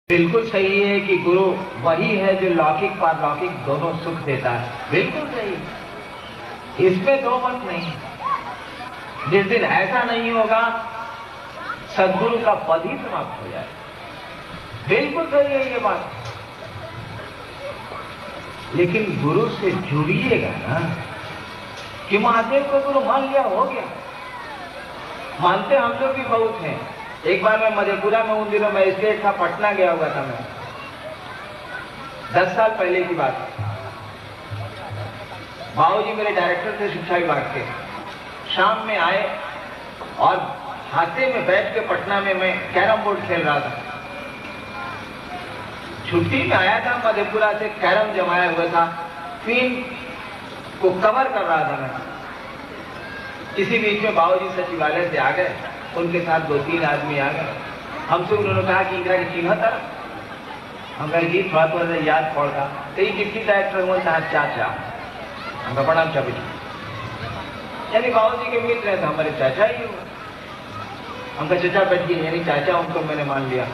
बिल्कुल सही है कि गुरु वही है जो लौकिक पारलौकिक दोनों सुख देता है। बिल्कुल सही, इसमें दो मत नहीं। जिस दिन ऐसा नहीं होगा सदगुरु का पद ही समाप्त हो जाए। बिल्कुल सही है ये बात। लेकिन गुरु से जुड़िएगा ना कि महादेव को गुरु मान लिया, हो गया। मानते हम लोग भी बहुत हैं। एक बार मैं मधेपुरा में, उन दिनों में स्टेट था, पटना गया हुआ था मैं, 10 साल पहले की बात। बाबूजी मेरे डायरेक्टर थे शिक्षा विभाग के। शाम में आए और हाथे में बैठ के पटना में मैं कैरम बोर्ड खेल रहा था। छुट्टी में आया था मधेपुरा से, कैरम जमाया हुआ था, क्वीन को कवर कर रहा था मैं। इसी बीच में बाबूजी सचिवालय से आ गए, उनके साथ 2-3 आदमी आ गए। हमसे उन्होंने कहा कि इंदिरा की चिन्ह था। हम कहे कि थोड़ा थोड़ा याद पड़ता, कई डिप्टी डायरेक्टर हुए था, चाचा। हम प्रणाम चाबी, यानी बाबूजी के मित्र हैं तो हमारे चाचा ही हुए। हम चाचा बैठ गए, यानी चाचा उनको मैंने मान लिया।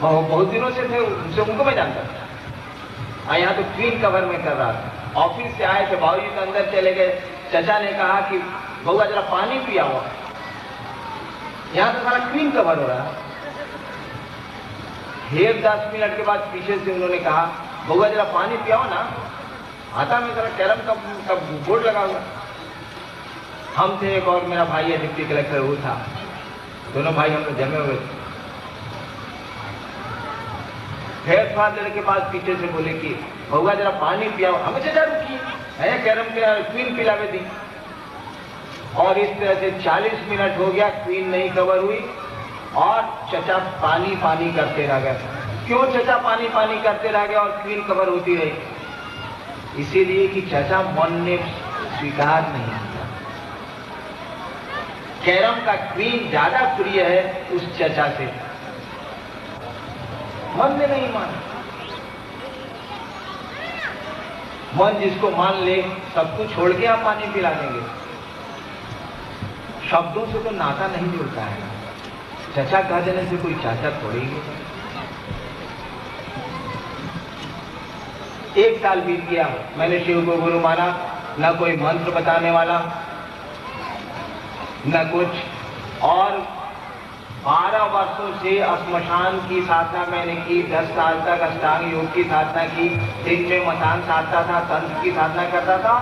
बहुत दिनों से थे उनसे, उनको मैं जानता था। यहाँ तो क्वीन कवर में कर रहा था। ऑफिस से आए थे, बाबूजी के अंदर चले गए। चाचा ने कहा कि बउआ जरा पानी पिया हुआ, यहाँ तो सारा क्वीन कवर हो रहा है। 10 मिनट के बाद पीछे से उन्होंने कहा, बउआ जरा पानी पियाओ ना, आता में जरा कैरम का बोर्ड लगा हुआ। हम थे, एक और मेरा भाई है डिप्टी कलेक्टर, वो था। दोनों भाई हम लोग जमे हुए थे। फिर थोड़ा देर के बाद पीछे से बोले कि बउआ जरा पानी पियाओ। हमें चाचा रुकी है, कैरम के क्वीन पिलावे दी। और इस तरह से 40 मिनट हो गया, क्वीन नहीं कवर हुई और चचा पानी पानी करते रह गए। क्यों चचा पानी पानी करते रह गए और क्वीन कवर होती रही? इसीलिए कि चचा मन ने स्वीकार नहीं किया। कैरम का क्वीन ज्यादा प्रिय है उस चचा से, मन ने नहीं माना। मन जिसको मान ले, सब कुछ छोड़ के आप पानी पिला देंगे। शब्दों से तो नाता नहीं जुड़ता है। चचा कह देने से कोई चाचा थोड़ी है। 1 साल बीत गया, मैंने शिव को गुरु माना, न कोई मंत्र बताने वाला न कुछ। और 12 वर्षों से श्मशान की साधना मैंने की। 10 साल तक अष्टांग योग की साधना की। दिन में मसान साधता था, तंत्र की साधना करता था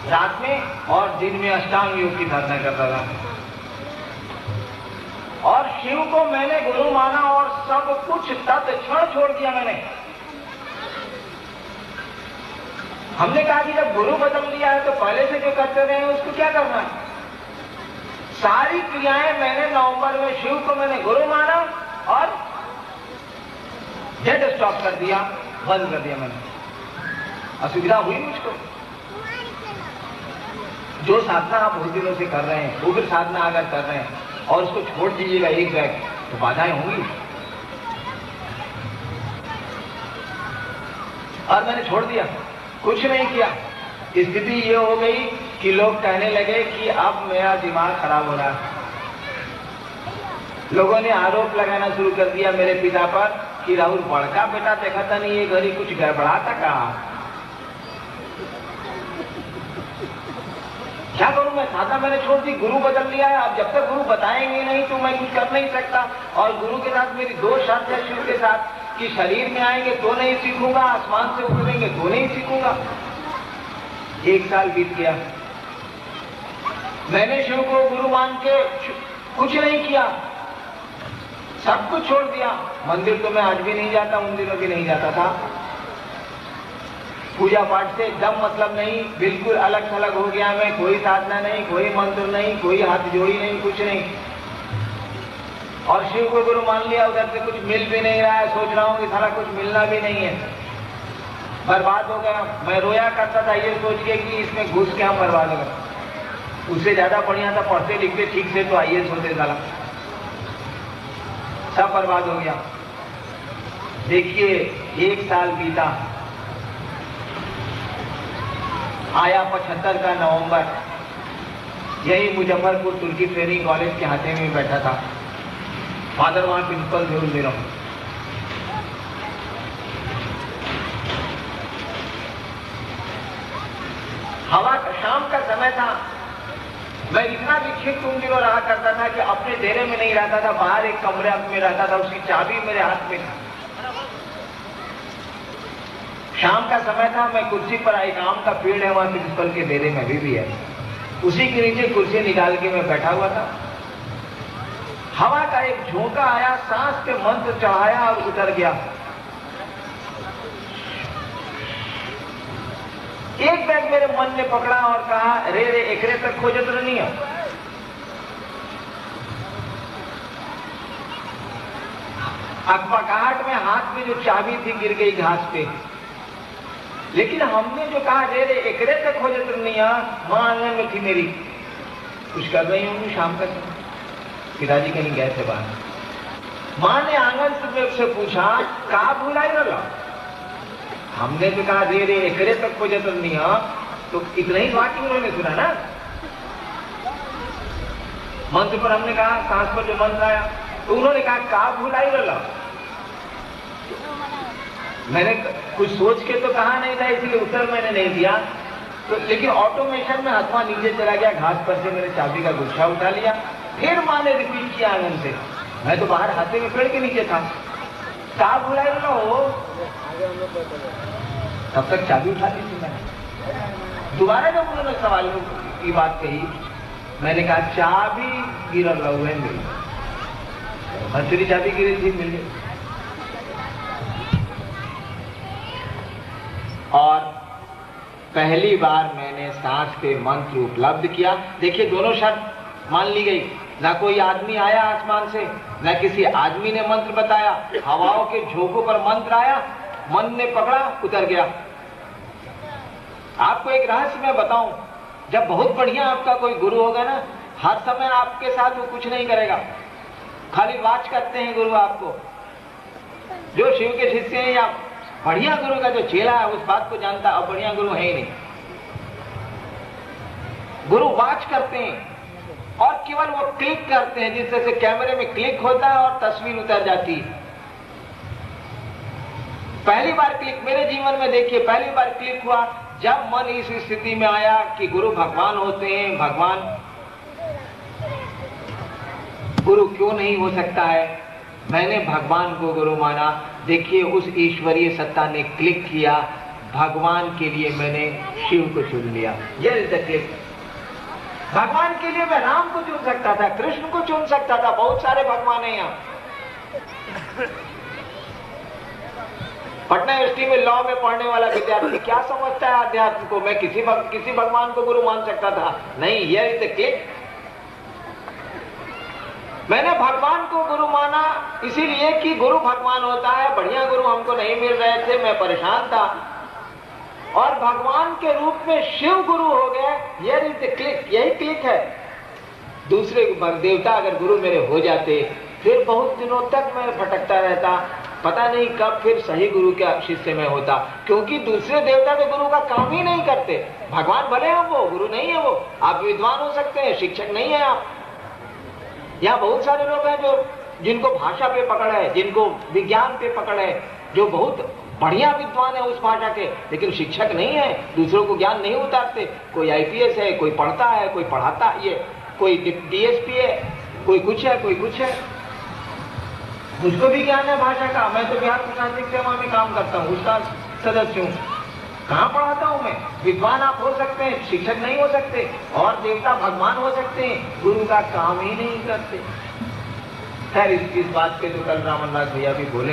रात में, और दिन में अष्टांग योग की साधना करता था। और शिव को मैंने गुरु माना और सब कुछ तत्क्षण छोड़ दिया मैंने। हमने कहा कि जब गुरु बदल लिया है तो पहले से जो करते रहे उसको क्या करना है। सारी क्रियाएं मैंने नवंबर में, शिव को मैंने गुरु माना और डेड स्टॉप कर दिया, बंद कर दिया मैंने। असुविधा हुई मुझको। जो साधना आप बहुत दिनों से कर रहे हैं, उग्र साधना अगर कर रहे हैं और उसको छोड़ दीजिएगा एक बैग, तो बाधाएं होंगी। और मैंने छोड़ दिया, कुछ नहीं किया। स्थिति ये हो गई कि लोग कहने लगे कि अब मेरा दिमाग खराब हो रहा है। लोगों ने आरोप लगाना शुरू कर दिया मेरे पिता पर कि राहुल बड़का बेटा देखा था नहीं, ये घड़ी कुछ गड़बड़ा था। कहा क्या करूं मैं? साधना मैंने छोड़ दी, गुरु बदल लिया है। अब जब तक गुरु बताएंगे नहीं तो मैं कुछ कर नहीं सकता। और गुरु के साथ मेरी 2 शर्त है शिव के साथ, कि शरीर में आएंगे तो नहीं सीखूंगा, आसमान से उतरेंगे तो नहीं सीखूंगा। 1 साल बीत गया, मैंने शिव को गुरु मान के कुछ नहीं किया, सब कुछ छोड़ दिया। मंदिर तो मैं आज भी नहीं जाता, उन दिनों भी नहीं जाता था। पूजा पाठ से एकदम मतलब नहीं, बिल्कुल अलग थलग हो गया मैं। कोई साधना नहीं, कोई मंत्र नहीं, कोई हाथ जोड़ी नहीं, कुछ नहीं। और शिव को गुरु मान लिया, उधर से कुछ मिल भी नहीं रहा है। सोच रहा हूं कि सारा कुछ मिलना भी नहीं है, बर्बाद हो गया। मैं रोया करता था ये सोच के कि इसमें घुस के हम बर्बाद हो गए। उससे ज्यादा बढ़िया था, पढ़ते लिखते ठीक से तो आईएएस होते साला। सब बर्बाद हो गया। देखिए 1 साल बीता, आया 75 का नवंबर, यही मुजफ्फरपुर तुर्की ट्रेनिंग कॉलेज के हाथे में बैठा था। फादर वहां प्रिंसिपल थे उन दिनों। हवा शाम का समय था। मैं इतना विक्षिप्त उन दिनों रहा करता था कि अपने डेरे में नहीं रहता था, बाहर एक कमरे में रहता था, उसकी चाबी मेरे हाथ में था। शाम का समय था, मैं कुर्सी पर, एक आम का पेड़ है वहां प्रिंसिपल के डेरे में अभी भी है, उसी के नीचे कुर्सी निकाल के मैं बैठा हुआ था। हवा का एक झोंका आया, सांस पे मंत्र चढ़ाया और उतर गया। एक बैग मेरे मन ने पकड़ा और कहा, रे रे एकरे तक खोजत नहीं है। अकबकाहट में हाथ में जो चाबी थी गिर गई घास पे। लेकिन हमने जो कहा, रे रे एकरे तक खोजत नहीं है, मां आंगन में थी मेरी, कुछ कर रही होंगी शाम का समय, पिताजी कहीं गए थे बाहर। मां ने आंगन से पूछा, कहा भूलाई रहा? हमने जो कहा, रे रे एकरे तक खोजत नहीं है, तो इतना ही वाक्य उन्होंने सुना ना। मंत्र पर हमने कहा, सांस पर जो मंत्र आया, तो उन्होंने कहा, कहा भूलाई रहा? मैंने कुछ सोच के तो कहा नहीं था, इसलिए उत्तर मैंने नहीं दिया। तो लेकिन ऑटोमेशन में हाथवा नीचे चला गया, घास पर से मेरे चाबी का गुच्छा उठा लिया। फिर मां ने रिपीट किया आंगन से, मैं तो बाहर हाथे में पेड़ के नीचे था, कहा भुलाई रहो? तब तक चाबी उठा ली थी मैंने। दोबारा जब उन्होंने सवाल की बात कही, मैंने कहा, चाबी गिर रहा है मेरी, हंसरी चाबी गिरी थी, मिल गई। और पहली बार मैंने सांस पे मंत्र उपलब्ध किया। देखिए, दोनों शर्त मान ली गई, ना कोई आदमी आया आसमान से, ना किसी आदमी ने मंत्र बताया, हवाओं के झोंकों पर मंत्र आया, मन ने पकड़ा, उतर गया। आपको एक रहस्य मैं बताऊं, जब बहुत बढ़िया आपका कोई गुरु होगा ना, हर समय आपके साथ वो कुछ नहीं करेगा, खाली वाच करते हैं गुरु आपको। जो शिव के शिष्य हैं या बढ़िया गुरु का जो चेला है, उस बात को जानता, अब बढ़िया गुरु है ही नहीं। गुरु वाच करते हैं और केवल वो क्लिक करते हैं, जिससे से कैमरे में क्लिक होता है और तस्वीर उतर जाती है। पहली बार क्लिक मेरे जीवन में, देखिए, पहली बार क्लिक हुआ जब मन इस स्थिति में आया कि गुरु भगवान होते हैं, भगवान गुरु क्यों नहीं हो सकता है। मैंने भगवान को गुरु माना। देखिए, उस ईश्वरीय सत्ता ने क्लिक किया, भगवान के लिए मैंने शिव को चुन लिया। ये इज द क्लिक। भगवान के लिए मैं राम को चुन सकता था, कृष्ण को चुन सकता था, बहुत सारे भगवान हैं यहाँ। पटना यूनिवर्सिटी में लॉ में पढ़ने वाला विद्यार्थी क्या समझता है अध्यात्म को? मैं किसी भगवान को गुरु मान सकता था, नहीं। ये इज द क्लिक। मैंने भगवान को गुरु माना इसीलिए कि गुरु भगवान होता है। बढ़िया गुरु हमको नहीं मिल रहे थे, मैं परेशान था, और भगवान के रूप में शिव गुरु हो गए। ये इज द क्लिक, यही क्लिक है। दूसरे देवता अगर गुरु मेरे हो जाते, फिर बहुत दिनों तक मैं भटकता रहता, पता नहीं कब फिर सही गुरु का शिष्य में होता, क्योंकि दूसरे देवता तो गुरु का काम ही नहीं करते। भगवान भले हैं, वो गुरु नहीं है। वो आप विद्वान हो सकते हैं, शिक्षक नहीं है आप। यहाँ बहुत सारे लोग हैं जो जिनको भाषा पे पकड़ है, जिनको विज्ञान पे पकड़ है, जो बहुत बढ़िया विद्वान है उस भाषा के, लेकिन शिक्षक नहीं है, दूसरों को ज्ञान नहीं उतारते। कोई आईपीएस है, कोई पढ़ता है, कोई पढ़ाता, ये कोई डीएसपी है, कोई कुछ है, कोई कुछ है। मुझको भी ज्ञान है भाषा का। मैं तो बिहार प्रशासनिक सेवा में काम करता हूँ, उसका सदस्य हूँ। कहाँ पढ़ाता हूँ मैं? विद्वान आप हो सकते हैं, शिक्षक नहीं हो सकते, और देवता भगवान हो सकते हैं, गुरु का काम ही नहीं करते। खैर, इस बात पे तो कल रामनलाल भैया भी बोले।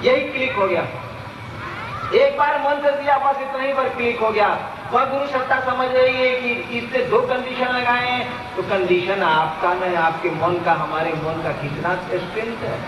यही क्लिक हो गया। एक बार मंत्र दिया, बस इतना ही पर क्लिक हो गया। वह गुरु सत्ता समझ रही है कि इससे दो कंडीशन लगाए हैं, तो कंडीशन आपका नहीं, आपके मन का, हमारे मन का कितना स्ट्रेंथ है।